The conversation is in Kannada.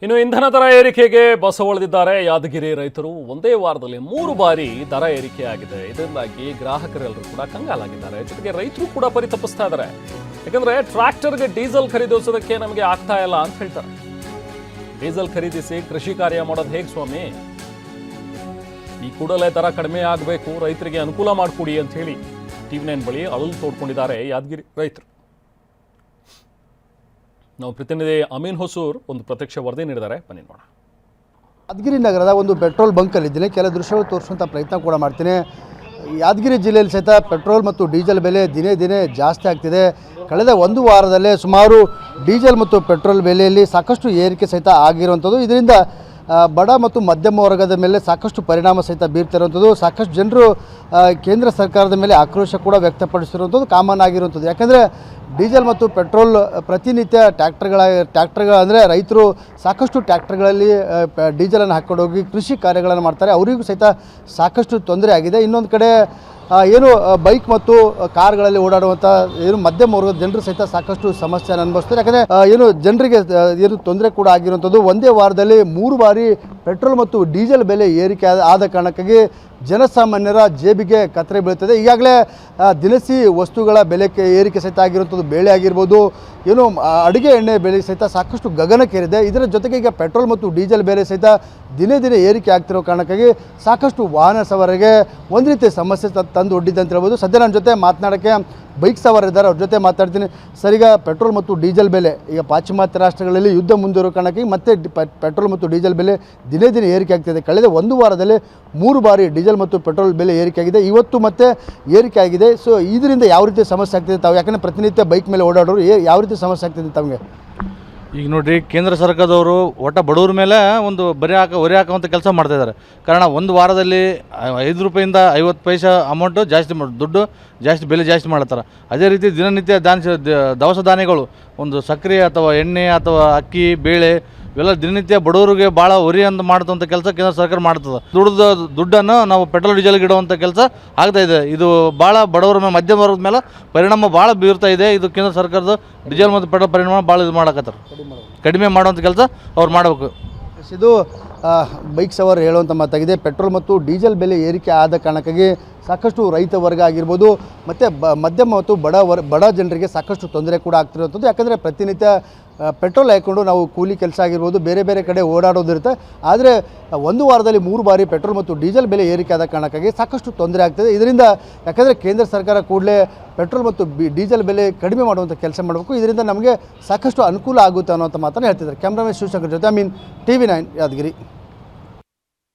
ಇನ್ನು ಇಂಧನ ದರ ಏರಿಕೆಗೆ ಬಸವಳಿದಿದ್ದಾರೆ ಯಾದಗಿರಿ ರೈತರು. ಒಂದೇ ವಾರದಲ್ಲಿ 3 ಬಾರಿ ದರ ಏರಿಕೆಯಾಗಿದೆ. ಇದರಿಂದಾಗಿ ಗ್ರಾಹಕರೆಲ್ಲರೂ ಕೂಡ ಕಂಗಾಲಾಗಿದ್ದಾರೆ. ಜೊತೆಗೆ ರೈತರು ಕೂಡ ಪರಿತಪಿಸ್ತಾ ಇದ್ದಾರೆ. ಯಾಕಂದ್ರೆ ಟ್ರ್ಯಾಕ್ಟರ್ಗೆ ಡೀಸೆಲ್ ಖರೀದಿಸೋದಕ್ಕೆ ನಮಗೆ ಆಗ್ತಾ ಇಲ್ಲ ಅಂತ ಹೇಳ್ತಾರೆ. ಡೀಸೆಲ್ ಖರೀದಿಸಿ ಕೃಷಿ ಕಾರ್ಯ ಮಾಡೋದು ಹೇಗೆ ಸ್ವಾಮಿ? ಈ ಕೂಡಲೇ ದರ ಕಡಿಮೆ ಆಗಬೇಕು, ರೈತರಿಗೆ ಅನುಕೂಲ ಮಾಡಿಕೊಡಿ ಅಂತ ಹೇಳಿ TV9 ಬಳಿ ಅಳಲು ತೋಡ್ಕೊಂಡಿದ್ದಾರೆ ಯಾದಗಿರಿ ರೈತರು. ನಾವು ಪ್ರತಿನಿಧಿ ಅಮೀನ್ ಹೊಸೂರ್ ಒಂದು ಪ್ರತ್ಯಕ್ಷ ವರದಿ ನೀಡಿದ್ದಾರೆ, ಬನ್ನಿ ನೋಡೋಣ. ಯಾದಗಿರಿ ನಗರದ ಒಂದು ಪೆಟ್ರೋಲ್ ಬಂಕಲ್ಲಿದ್ದೀನಿ. ಕೆಲ ದೃಶ್ಯಗಳು ತೋರಿಸುವಂಥ ಪ್ರಯತ್ನ ಕೂಡ ಮಾಡ್ತೀನಿ. ಯಾದಗಿರಿ ಜಿಲ್ಲೆಯಲ್ಲಿ ಸಹಿತ ಪೆಟ್ರೋಲ್ ಮತ್ತು ಡೀಸೆಲ್ ಬೆಲೆ ದಿನೇ ದಿನೇ ಜಾಸ್ತಿ ಆಗ್ತಿದೆ. ಕಳೆದ ಒಂದು ವಾರದಲ್ಲೇ ಸುಮಾರು ಡೀಸೆಲ್ ಮತ್ತು ಪೆಟ್ರೋಲ್ ಬೆಲೆಯಲ್ಲಿ ಸಾಕಷ್ಟು ಏರಿಕೆ ಸಹಿತ ಆಗಿರುವಂಥದ್ದು. ಇದರಿಂದ ಬಡ ಮತ್ತು ಮಧ್ಯಮ ವರ್ಗದ ಮೇಲೆ ಸಾಕಷ್ಟು ಪರಿಣಾಮ ಸಹಿತ ಬೀರ್ತಿರುವಂಥದ್ದು. ಸಾಕಷ್ಟು ಜನರು ಕೇಂದ್ರ ಸರ್ಕಾರದ ಮೇಲೆ ಆಕ್ರೋಶ ಕೂಡ ವ್ಯಕ್ತಪಡಿಸಿರುವಂಥದ್ದು ಕಾಮನ್ ಆಗಿರುವಂಥದ್ದು. ಯಾಕಂದರೆ ಡೀಸೆಲ್ ಮತ್ತು ಪೆಟ್ರೋಲ್ ಪ್ರತಿನಿತ್ಯ ಟ್ಯಾಕ್ಟರ್ಗಳ ಅಂದರೆ ರೈತರು ಸಾಕಷ್ಟು ಟ್ಯಾಕ್ಟರ್ಗಳಲ್ಲಿ ಡೀಸೆಲನ್ನು ಹಾಕ್ಕೊಂಡು ಹೋಗಿ ಕೃಷಿ ಕಾರ್ಯಗಳನ್ನು ಮಾಡ್ತಾರೆ. ಅವರಿಗೂ ಸಹಿತ ಸಾಕಷ್ಟು ತೊಂದರೆ ಆಗಿದೆ. ಇನ್ನೊಂದು ಕಡೆ ಏನು ಬೈಕ್ ಮತ್ತು ಕಾರ್ಗಳಲ್ಲಿ ಓಡಾಡುವಂಥ ಏನು ಮಧ್ಯಮ ವರ್ಗದ ಜನರು ಸಹಿತ ಸಾಕಷ್ಟು ಸಮಸ್ಯೆಯನ್ನು ಅನುಭವಿಸ್ತಾರೆ. ಯಾಕಂದರೆ ಏನು ಜನರಿಗೆ ಏನು ತೊಂದರೆ ಕೂಡ ಆಗಿರುವಂಥದ್ದು. ಒಂದೇ ವಾರದಲ್ಲಿ 3 ಬಾರಿ ಪೆಟ್ರೋಲ್ ಮತ್ತು ಡೀಸೆಲ್ ಬೆಲೆ ಏರಿಕೆ ಆದ ಕಾರಣಕ್ಕಾಗಿ ಜನಸಾಮಾನ್ಯರ ಜೇಬಿಗೆ ಕತ್ತರಿ ಬೀಳ್ತದೆ. ಈಗಾಗಲೇ ದಿನಸಿ ವಸ್ತುಗಳ ಬೆಲೆ ಏರಿಕೆ ಸಹಿತ ಆಗಿರುವಂಥದ್ದು. ಬೇಳೆ ಆಗಿರ್ಬೋದು, ಏನು ಅಡುಗೆ ಎಣ್ಣೆ ಬೆಲೆ ಸಹಿತ ಸಾಕಷ್ಟು ಗಗನಕ್ಕೇರಿದೆ. ಇದರ ಜೊತೆಗೆ ಈಗ ಪೆಟ್ರೋಲ್ ಮತ್ತು ಡೀಸೆಲ್ ಬೆಲೆ ಸಹಿತ ದಿನೇ ದಿನೇ ಏರಿಕೆ ಆಗ್ತಿರೋ ಕಾರಣಕ್ಕಾಗಿ ಸಾಕಷ್ಟು ವಾಹನ ಸವಾರರಿಗೆ ಒಂದು ರೀತಿ ಸಮಸ್ಯೆ ತಂದು ಒಡ್ಡಿದೆ ಅಂತ ಹೇಳ್ಬೋದು. ಸದ್ಯ ನನ್ನ ಜೊತೆ ಮಾತನಾಡೋಕ್ಕೆ ಬೈಕ್ ಸವಾರರಿದ್ದಾರೆ, ಅವ್ರ ಜೊತೆ ಮಾತಾಡ್ತೀನಿ. ಸರ್, ಈಗ ಪೆಟ್ರೋಲ್ ಮತ್ತು ಡೀಸೆಲ್ ಬೆಲೆ ಈಗ ಪಾಶ್ಚಿಮಾತ್ಯ ರಾಷ್ಟ್ರಗಳಲ್ಲಿ ಯುದ್ಧ ಮುಂದುವರೋ ಕಾರಣಕ್ಕಾಗಿ ಮತ್ತೆ ಪೆಟ್ರೋಲ್ ಮತ್ತು ಡೀಸೆಲ್ ಬೆಲೆ ದಿನೇ ದಿನೇ ಏರಿಕೆ ಆಗ್ತಿದೆ. ಕಳೆದ ಒಂದು ವಾರದಲ್ಲಿ 3 ಬಾರಿ ಡೀಸೆಲ್ ಮತ್ತು ಪೆಟ್ರೋಲ್ ಬೆಲೆ ಏರಿಕೆ ಆಗಿದೆ. ಇವತ್ತು ಮತ್ತೆ ಏರಿಕೆ ಆಗಿದೆ. ಸೊ ಇದರಿಂದ ಯಾವ ರೀತಿ ಸಮಸ್ಯೆ ಆಗ್ತಿದೆ ತಾವು? ಯಾಕಂದರೆ ಪ್ರತಿನಿತ್ಯ ಬೈಕ್ ಮೇಲೆ ಓಡಾಡೋರು ಯಾವ ರೀತಿ ಸಮಸ್ಯೆ ಆಗ್ತಿದೆ ತಮಗೆ? ಈಗ ನೋಡಿರಿ, ಕೇಂದ್ರ ಸರ್ಕಾರದವರು ಒಟ್ಟ ಬಡವ್ರ ಮೇಲೆ ಒಂದು ಹೊರೆ ಹಾಕುವಂಥ ಕೆಲಸ ಮಾಡ್ತಾಯಿದ್ದಾರೆ. ಕಾರಣ ಒಂದು ವಾರದಲ್ಲಿ 5 ರೂಪಾಯಿಂದ 50 ಪೈಸೆ ಅಮೌಂಟು ಜಾಸ್ತಿ ದುಡ್ಡು ಜಾಸ್ತಿ ಬೆಲೆ ಜಾಸ್ತಿ ಮಾಡ್ತಾರೆ. ಅದೇ ರೀತಿ ದಿನನಿತ್ಯ ದವಸ ಧಾನ್ಯಗಳು, ಒಂದು ಸಕ್ಕರೆ ಅಥವಾ ಎಣ್ಣೆ ಅಥವಾ ಅಕ್ಕಿ ಬೇಳೆ ಇವೆಲ್ಲ ದಿನನಿತ್ಯ ಬಡವರಿಗೆ ಭಾಳ ಹೊರೆ ಅಂತ ಮಾಡ್ತಂಥ ಕೆಲಸ ಕೇಂದ್ರ ಸರ್ಕಾರ ಮಾಡ್ತದೆ. ದುಡ್ಡನ್ನು ನಾವು ಪೆಟ್ರೋಲ್ ಡೀಸೆಲ್ಗೆ ಇಡುವಂಥ ಕೆಲಸ ಆಗ್ತಾಯಿದೆ. ಇದು ಭಾಳ ಬಡವರ ಮೇಲೆ, ಮಧ್ಯಮ ವರ್ಗದ ಮೇಲೆ ಪರಿಣಾಮ ಭಾಳ ಬೀರ್ತಾ ಇದೆ. ಇದು ಕೇಂದ್ರ ಸರ್ಕಾರದ ಡೀಸೆಲ್ ಮತ್ತು ಪೆಟ್ರೋಲ್ ಪರಿಣಾಮ ಭಾಳ ಇದು ಮಾಡಕತ್ತಾರೆ. ಕಡಿಮೆ ಮಾಡುವಂಥ ಕೆಲಸ ಅವ್ರು ಮಾಡಬೇಕು. ಇದು ಬೈಕ್ ಸವಾರ ಹೇಳುವಂಥ ಮಾತಾಗಿದೆ. ಪೆಟ್ರೋಲ್ ಮತ್ತು ಡೀಸೆಲ್ ಬೆಲೆ ಏರಿಕೆ ಆದ ಕಾರಣಕ್ಕಾಗಿ ಸಾಕಷ್ಟು ರೈತ ವರ್ಗ ಆಗಿರ್ಬೋದು ಮತ್ತು ಮಧ್ಯಮ ಮತ್ತು ಬಡ ಜನರಿಗೆ ಸಾಕಷ್ಟು ತೊಂದರೆ ಕೂಡ ಆಗ್ತಿರುವಂಥದ್ದು. ಯಾಕಂದರೆ ಪ್ರತಿನಿತ್ಯ ಪೆಟ್ರೋಲ್ ಹಾಕ್ಕೊಂಡು ನಾವು ಕೂಲಿ ಕೆಲಸ ಆಗಿರ್ಬೋದು, ಬೇರೆ ಬೇರೆ ಕಡೆ ಓಡಾಡೋದಿರುತ್ತೆ. ಆದರೆ ಒಂದು ವಾರದಲ್ಲಿ 3 ಬಾರಿ ಪೆಟ್ರೋಲ್ ಮತ್ತು ಡೀಸೆಲ್ ಬೆಲೆ ಏರಿಕೆ ಆದ ಕಾರಣಕ್ಕಾಗಿ ಸಾಕಷ್ಟು ತೊಂದರೆ ಆಗ್ತದೆ. ಇದರಿಂದ ಯಾಕಂದರೆ ಕೇಂದ್ರ ಸರ್ಕಾರ ಕೂಡಲೇ ಪೆಟ್ರೋಲ್ ಮತ್ತು ಡೀಸೆಲ್ ಬೆಲೆ ಕಡಿಮೆ ಮಾಡುವಂಥ ಕೆಲಸ ಮಾಡಬೇಕು. ಇದರಿಂದ ನಮಗೆ ಸಾಕಷ್ಟು ಅನುಕೂಲ ಆಗುತ್ತೆ ಅನ್ನೋಂಥ ಮಾತನ್ನು ಹೇಳ್ತಿದ್ದಾರೆ. ಕ್ಯಾಮ್ರಾಮನ್ ಶಿವಶಂಕರ್ ಜೊತೆ ಅಮೀನ್, TV9 ಯಾದಗಿರಿ.